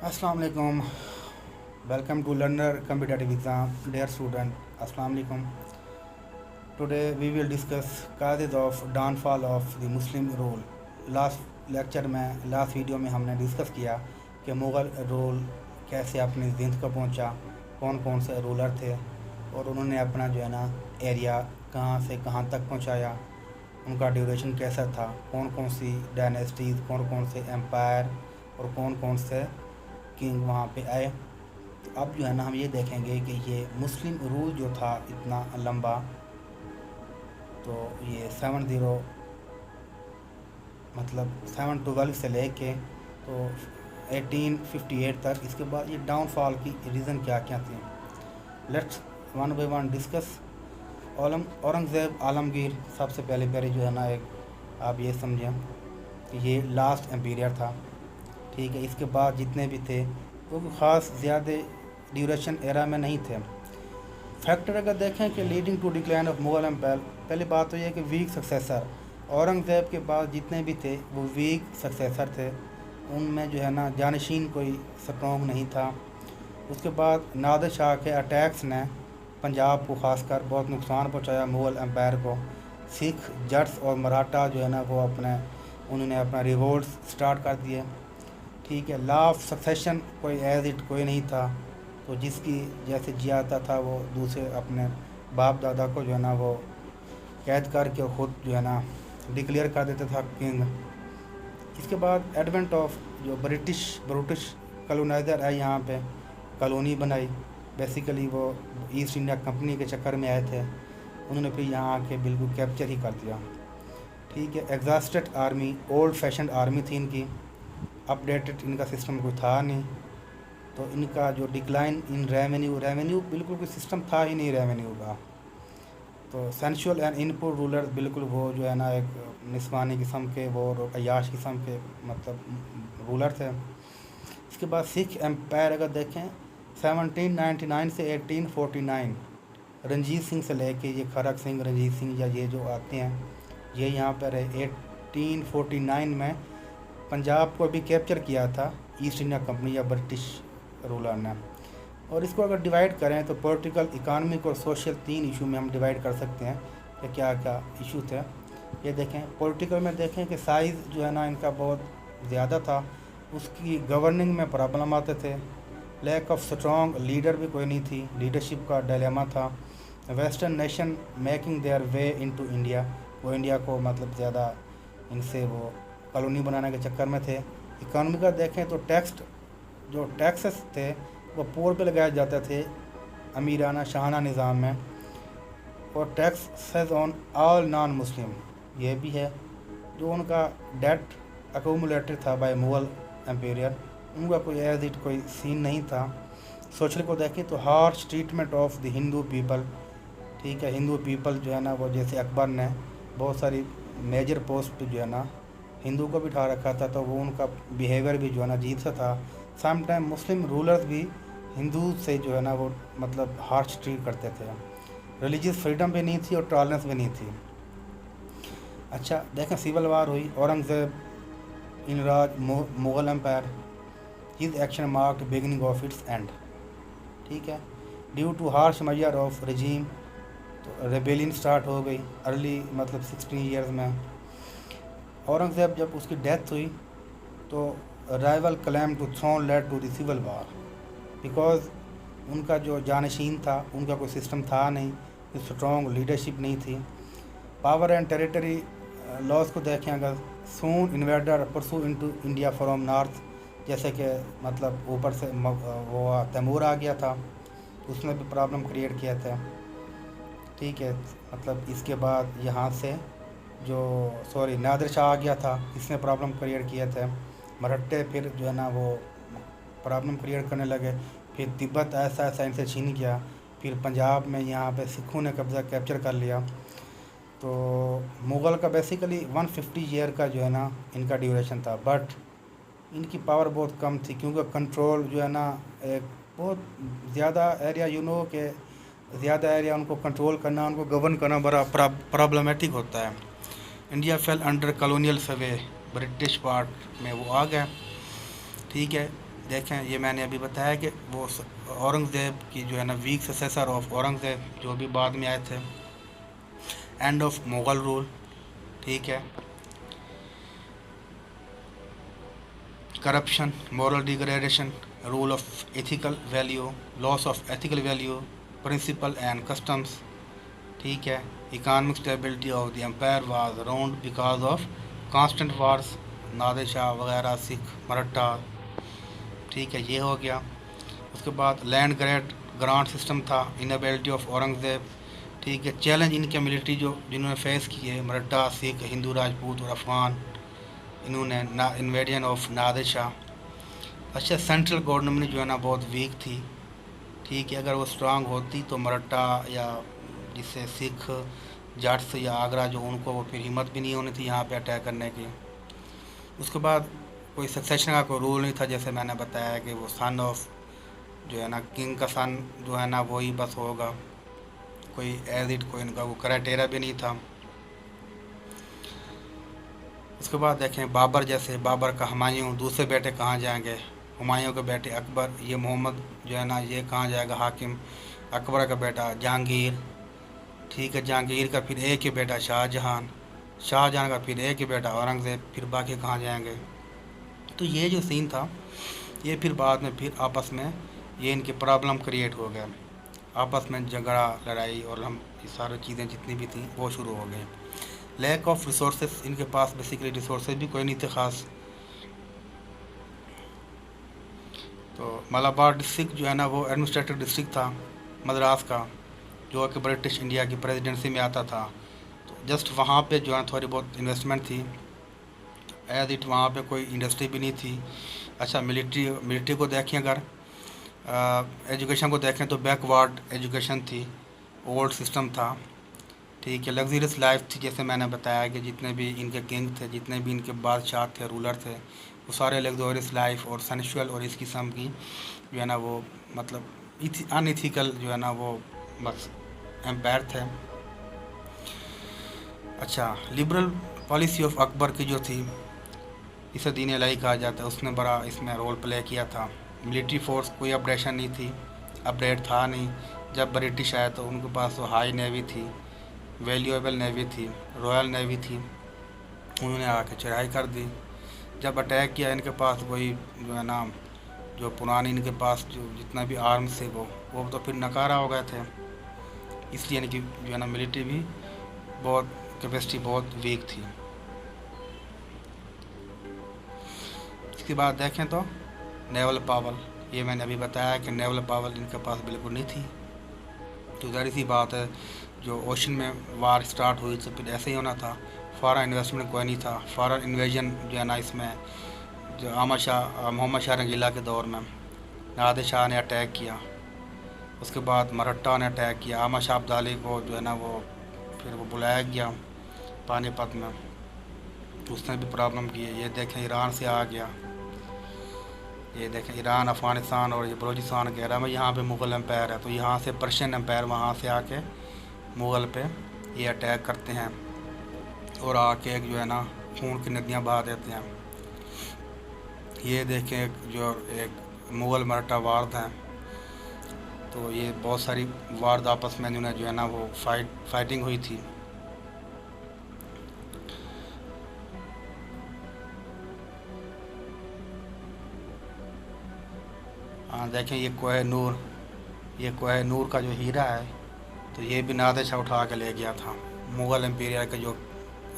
अस्सलाम वालेकुम। Welcome to learner competitive exam dear student. अस्सलाम वालेकुम। Today we will discuss causes of downfall of the Muslim rule. Last video में हमने discuss किया कि मुग़ल रूल कैसे अपनी ज़िंद को पहुंचा, कौन कौन से रूलर थे और उन्होंने अपना जो है ना एरिया कहाँ से कहाँ तक पहुंचाया, उनका ड्यूरेशन कैसा था, कौन कौन सी डायनेस्टीज़, कौन कौन से एम्पायर और कौन कौन से किंग वहाँ पे आए। तो अब जो है ना हम ये देखेंगे कि ये मुस्लिम रूल जो था इतना लंबा, तो ये 712 से लेके तो 1858 तक, इसके बाद ये डाउनफॉल की रीज़न क्या क्या थी। Let's one by one discuss. Aurangzeb Alamgir सबसे पहले जो है ना एक आप ये समझें कि ये लास्ट एम्पीरियर था, ठीक है। इसके बाद जितने भी थे वो भी ख़ास ज़्यादा ड्यूरेशन एरा में नहीं थे। फैक्टर अगर देखें कि leading to decline of Mughal empire, पहली बात तो ये है कि वीक सक्सेसर, औरंगज़ेब के बाद जितने भी थे वो वीक सक्सेसर थे, उनमें जो है ना जानशीन कोई स्ट्रॉन्ग नहीं था। उसके बाद नादिर शाह के अटैक्स ने पंजाब को ख़ासकर बहुत नुकसान पहुंचाया मुग़ल एम्पायर को। सिख, जट्स और मराठा जो है ना वो उन्होंने अपना रिवोल्ट स्टार्ट कर दिए, ठीक है। लॉ ऑफ सक्सेशन कोई एज इट कोई नहीं था, तो जिसकी जैसे जी आता था वो दूसरे अपने बाप दादा को जो है ना वो कैद करके ख़ुद जो है ना डिक्लेयर कर देता था किंग। इसके बाद एडवेंट ऑफ जो ब्रिटिश कॉलोनाइज़र है, यहाँ पे कॉलोनी बनाई। बेसिकली वो ईस्ट इंडिया कंपनी के चक्कर में आए थे, उन्होंने फिर यहाँ आके बिल्कुल कैप्चर ही कर दिया, ठीक है। Exhausted army, old fashion army थी इनकी, अपडेटेड इनका सिस्टम कोई था नहीं, तो इनका जो डिक्लाइन इन रेवेन्यू बिल्कुल कोई सिस्टम था ही नहीं रेवेन्यू का। तो सेंशुअल एंड इनपुट रूलर बिल्कुल वो जो है ना एक निस्वानी किस्म के वो अयाश किस्म के मतलब रूलर थे। इसके बाद सिख एम्पायर अगर देखें 1799 से 1849, रंजीत सिंह से लेके ये खरक सिंह, रंजीत सिंह या ये जो आते हैं ये यहाँ पर 1849 में पंजाब को भी कैप्चर किया था ईस्ट इंडिया कंपनी या ब्रिटिश रूलर ने। और इसको अगर डिवाइड करें तो पॉलिटिकल, इकोनॉमिक और सोशल 3 इशू में हम डिवाइड कर सकते हैं कि क्या क्या इशू थे। ये देखें पॉलिटिकल में देखें कि साइज़ जो है ना इनका बहुत ज़्यादा था, उसकी गवर्निंग में प्रॉब्लम आते थे, लैक ऑफ स्ट्रॉन्ग लीडर भी कोई नहीं थी, लीडरशिप का डिलेमा था। Western nation making their way into India, वो इंडिया को मतलब ज़्यादा इनसे वो कॉलोनी बनाने के चक्कर में थे। इकॉनमी का देखें तो टैक्सेस थे वो पोर पे लगाए जाते थे अमीराना शाहाना निज़ाम में, और taxes on all non Muslim ये भी है। जो उनका डेट अकोमुलेटेड था बाय मुग़ल एम्पेरियर, उनका कोई एज इट कोई सीन नहीं था। सोशल को देखें तो harsh treatment of the Hindu people, ठीक है। हिंदू पीपल जो है ना वो जैसे अकबर ने बहुत सारी मेजर पोस्ट पे जो है ना हिंदू को बिठा रखा था, तो वो उनका बिहेवियर भी जो है ना अजीब सा था। सम टाइम मुस्लिम रूलर्स भी हिंदू से जो है ना वो मतलब हार्श ट्रीट करते थे। रिलीजियस फ्रीडम भी नहीं थी और टॉलरेंस भी नहीं थी। अच्छा देखें सिविल वार हुई, औरंगज़ेब इन राज Mughal empire, his action marked beginning of its end, ठीक है। Due to harsh measure of regime, तो रेबेलियन स्टार्ट हो गई अर्ली मतलब 16 ईयर्स में। औरंगज़ेब जब उसकी डेथ हुई तो rival claim to throne led to the civil war, because उनका जो जानशीन था उनका कोई सिस्टम था नहीं, स्ट्रॉन्ग लीडरशिप नहीं थी। पावर एंड टेरिटरी लॉस को देखें अगर, soon invader pursue into India from north, जैसे कि मतलब ऊपर से वो तैमूर आ गया था, उसने भी प्रॉब्लम क्रिएट किया था, ठीक है। मतलब इसके बाद यहाँ से नादिर शाह आ गया था, इसने प्रॉब्लम क्रिएट किए थे। मराठे फिर जो है ना वो प्रॉब्लम क्रिएट करने लगे, फिर तिब्बत ऐसा इनसे छीन गया, फिर पंजाब में यहाँ पे सिखों ने कब्ज़ा कैप्चर कर लिया। तो मुग़ल का बेसिकली 150 ईयर का जो है ना इनका ड्यूरेशन था, बट इनकी पावर बहुत कम थी क्योंकि कंट्रोल जो है ना एक बहुत ज़्यादा एरिया के ज़्यादा एरिया उनको कंट्रोल करना, उनको गवर्न करना बड़ा प्रॉब्लमेटिक होता है। इंडिया फेल अंडर कॉलोनियल सर्वे, ब्रिटिश पार्ट में वो आ गया, ठीक है। देखें, ये मैंने अभी बताया कि वो औरंगज़ेब की जो है ना वीक सक्सेसर ऑफ औरंगज़ेब जो भी बाद में आए थे। एंड ऑफ मुग़ल रूल, ठीक है। Corruption, moral degradation, rule of ethical value, loss of ethical value, principle and customs, ठीक है। Economic stability of the empire was around because of constant wars, Nadir Shah वगैरह, सिख, मराठा, ठीक है, ये हो गया। उसके बाद लैंड ग्रांट सिस्टम था, इनेबिलिटी ऑफ औरंगज़ेब, ठीक है। चैलेंज इनके मिलिट्री जो जिन्होंने फेस किए, मराठा, सिख, हिंदू राजपूत और अफगान, इन्होंने इन्वेजन ऑफ नादिर शाह। अच्छा, सेंट्रल गवर्नमेंट जो है ना बहुत वीक थी, ठीक है। अगर वो स्ट्रांग होती तो मराठा या जिससे सिख, जाट्स या आगरा जो, उनको वो फिर हिम्मत भी नहीं होनी थी यहाँ पे अटैक करने की। उसके बाद कोई सक्सेशन का कोई रूल नहीं था, जैसे मैंने बताया कि वो सन ऑफ जो है ना किंग का सन जो है ना वही बस होगा, कोई एज इट कोई इनका वो क्राइटेरिया भी नहीं था। उसके बाद देखें बाबर, जैसे बाबर का हुमायूं, दूसरे बेटे कहाँ जाएंगे, हुमायूं के बेटे अकबर, ये मोहम्मद जो है ना ये कहाँ जाएगा हाकिम, अकबर का बेटा जहांगीर, ठीक है। जहांगीर का फिर एक ही बेटा शाहजहां, शाहजहां का फिर एक ही बेटा औरंगज़ेब, फिर बाकी कहाँ जाएंगे। तो ये जो सीन था, ये फिर बाद में फिर आपस में ये इनकी प्रॉब्लम क्रिएट हो गया, आपस में झगड़ा लड़ाई और हम ये सारी चीज़ें जितनी भी थी वो शुरू हो गई। लैक ऑफ रिसोर्सेज, इनके पास बेसिकली रिसोर्सेज भी कोई नहीं थे ख़ास। तो मलाबार डिस्ट्रिक्ट जो है ना वो एडमिनिस्ट्रेटिव डिस्ट्रिक्ट था मद्रास का, जो कि ब्रिटिश इंडिया की प्रेसिडेंसी में आता था। तो जस्ट वहाँ पे जो है थोड़ी बहुत इन्वेस्टमेंट थी, एज इट वहाँ पे कोई इंडस्ट्री भी नहीं थी। अच्छा, मिलिट्री को देखें, अगर एजुकेशन को देखें तो बैकवर्ड एजुकेशन थी, ओल्ड सिस्टम था, ठीक है। लग्जरियस लाइफ थी, जैसे मैंने बताया कि जितने भी इनके किंग थे, जितने भी इनके बादशाह थे, रूलर थे, वो सारे लग्जरियस लाइफ और सेंशुअल और इस किस्म की जो है ना वो मतलब अनइथिकल जो है ना वो बस एम्पायर थे। अच्छा, लिबरल पॉलिसी ऑफ अकबर की जो थी, इसे दीन इलाही कहा जाता है, उसने बड़ा इसमें रोल प्ले किया था। मिलिट्री फोर्स कोई अपडेशन नहीं थी, अपडेट था नहीं। जब ब्रिटिश आए तो उनके पास तो हाई नेवी थी, वैल्यूएबल नेवी थी, रॉयल नेवी थी, उन्होंने आके चढ़ाई कर दी। जब अटैक किया इनके पास वही जो है ना जो पुराने इनके पास जो जितना भी आर्म्स थे वो तो फिर नकारा हो गए थे, इसलिए इनकी जो है ना मिलिट्री भी बहुत कैपेसिटी बहुत वीक थी। इसके बाद देखें तो नेवल पावर, ये मैंने अभी बताया कि नेवल पावर इनके पास बिल्कुल नहीं थी। तो ज़ाहिर सी बात है, जो ओशन में वार स्टार्ट हुई तो फिर ऐसे ही होना था, फॉरेन इन्वेस्टमेंट कोई नहीं था। फॉरेन इन्वेजन जो है ना इसमें जो मोहम्मद शाह रंगीला के दौर में नादिर शाह ने अटैक किया, उसके बाद मराठा ने अटैक किया, अहमद शाह अब्दाली को जो है ना वो फिर वो बुलाया गया पानीपत में, उसने भी प्रॉब्लम की है। ये देखें ईरान से आ गया, ये देखें ईरान, अफ़गानिस्तान और ये बलूचिस्तान कह रहा है मैं, यहाँ पे मुग़ल एम्पायर है, तो यहाँ से पर्शियन एम्पायर वहाँ से आके मुग़ल पे ये अटैक करते हैं और आके एक जो है ना खून की नदियाँ बहा देते हैं। ये देखें एक मुग़ल मराठा वार हैं, तो ये बहुत सारी वार आपस में उन्हें जो है ना वो फाइटिंग हुई थी। हाँ देखें, ये कोह नूर का जो हीरा है, तो ये भी नादिर शाह उठा के ले गया था, मुग़ल एम्पायर का जो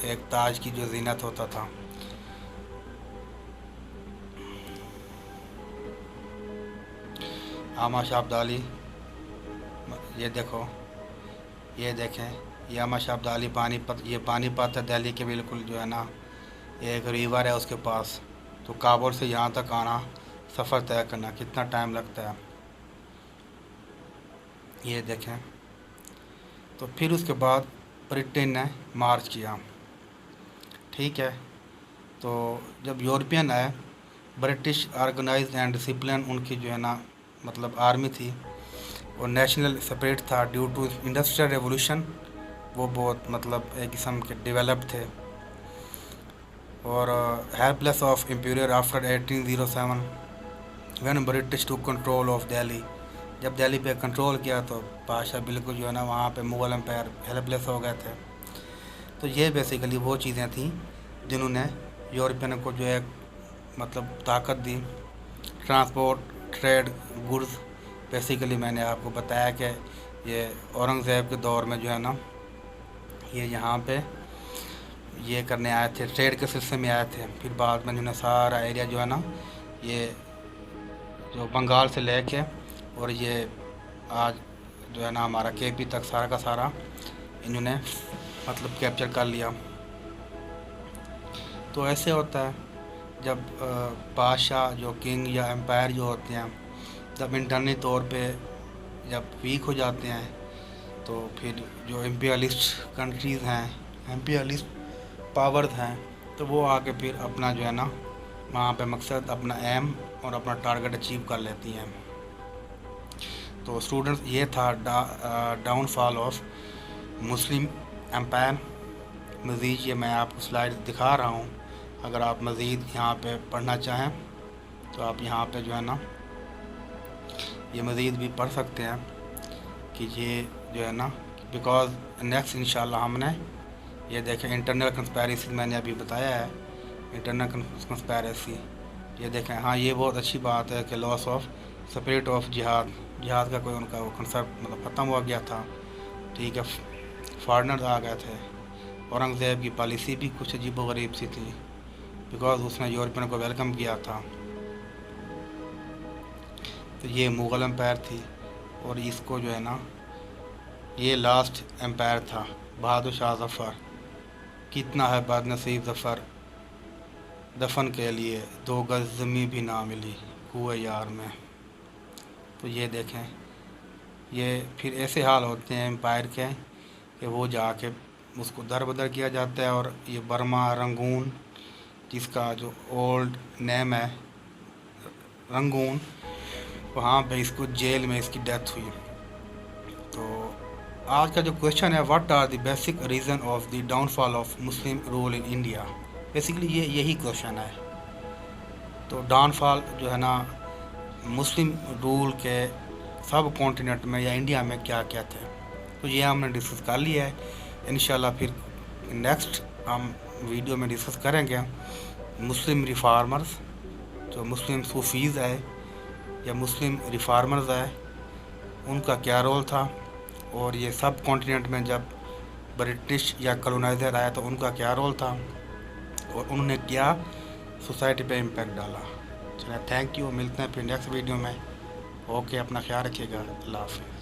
एक ताज की जो जीनत होता था। अहमद शाह अब्दाली, ये देखो, ये देखें, ये अहमद शाह अब्दाली पानीपत, ये पानीपत है दिल्ली के बिल्कुल जो है ना एक रिवर है उसके पास, तो काबुल से यहाँ तक आना, सफ़र तय करना कितना टाइम लगता है, ये देखें। तो फिर उसके बाद ब्रिटेन ने मार्च किया, ठीक है। तो जब यूरोपियन आए, ब्रिटिश ऑर्गेनाइज एंड डिसिप्लिन उनकी जो है ना मतलब आर्मी थी, और नेशनल सेपरेट था ड्यू टू इंडस्ट्रियल रेवोल्यूशन, वो बहुत मतलब एक किस्म के डेवलप थे। और helpless of imperial after 1807, when British to control of Delhi, जब दिल्ली पे कंट्रोल किया तो बादशाह बिल्कुल जो है ना वहाँ पे मुग़ल एम्पायर हेल्पलेस हो गए थे। तो ये बेसिकली वो चीज़ें थी जिन्होंने यूरोपियन को जो है मतलब ताकत दी। ट्रांसपोर्ट, ट्रेड, गुड्स, बेसिकली मैंने आपको बताया कि ये औरंगज़ेब के दौर में जो है ना ये यहाँ पे ये करने आए थे, ट्रेड के सिलसिले में आए थे। फिर बाद में इन्होंने सारा एरिया जो है ना ये जो बंगाल से लेके और ये आज जो है ना हमारा केपी तक सारा का सारा इन्होंने मतलब कैप्चर कर लिया। तो ऐसे होता है जब बादशाह जो किंग या एम्पायर जो होते हैं जब इंटरनली तौर पे जब वीक हो जाते हैं तो फिर जो इम्पीरियलिस्ट कंट्रीज़ हैं, इम्पीरियलिस्ट पावर्स हैं, तो वो आके फिर अपना जो है ना वहाँ पे मकसद, अपना एम और अपना टारगेट अचीव कर लेती हैं। तो स्टूडेंट्स ये था डाउनफॉल ऑफ मुस्लिम एम्पायर। मज़ीद ये मैं आपको स्लाइड दिखा रहा हूँ, अगर आप मज़ीद यहाँ पे पढ़ना चाहें तो आप यहाँ पे जो है ना ये मज़ीद भी पढ़ सकते हैं कि ये जो है ना बिकॉज़ नेक्स्ट इंशाल्लाह हमने ये देखें इंटरनल कंस्पायरेसी मैंने अभी बताया है, इंटरनल कंस्पायरेसी ये देखें। हाँ, ये बहुत अच्छी बात है कि लॉस ऑफ स्पिरिट ऑफ जिहाद, जिहाद का कोई उनका वो कंसेप्ट मतलब ख़त्म हो गया था। ठीक है, फॉरेनर्स आ गए थे। औरंगज़ेब की पॉलिसी भी कुछ अजीब व गरीब सी थी बिकॉज़ उसने यूरोपियन को वेलकम किया था। तो ये मुग़ल एम्पायर थी और इसको जो है ना ये लास्ट एम्पायर था बहादुर शाह ज़फ़र। कितना है बदनसीब ज़फ़र, दफन के लिए 2 गज़ ज़मीं भी ना मिली कुएं यार में। तो ये देखें, ये फिर ऐसे हाल होते हैं एम्पायर के कि वो जाके उसको दर बदर किया जाता है। और ये बर्मा रंगून, जिसका जो ओल्ड नेम है रंगून, वहाँ पे इसको जेल में इसकी डेथ हुई। तो आज का जो क्वेश्चन है, what are the basic reason of the downfall of Muslim rule in India, basically ये यही क्वेश्चन है। तो डाउनफॉल जो है ना मुस्लिम रूल के सब कॉन्टिनेंट में या इंडिया में क्या क्या थे, तो ये हमने डिस्कस कर लिया है। इंशाल्लाह फिर नेक्स्ट हम वीडियो में डिस्कस करेंगे मुस्लिम रिफार्मर्स, जो मुस्लिम सूफीज़ है या मुस्लिम रिफार्मर्स है, उनका क्या रोल था। और ये सब कॉन्टिनेंट में जब ब्रिटिश या कॉलोनाइज़र आया तो उनका क्या रोल था और उन्होंने क्या सोसाइटी पे इम्पैक्ट डाला। चलिए, थैंक यू, मिलते हैं फिर नेक्स्ट वीडियो में। ओके, अपना ख्याल रखिएगा, अल्लाह हाफ़िज़।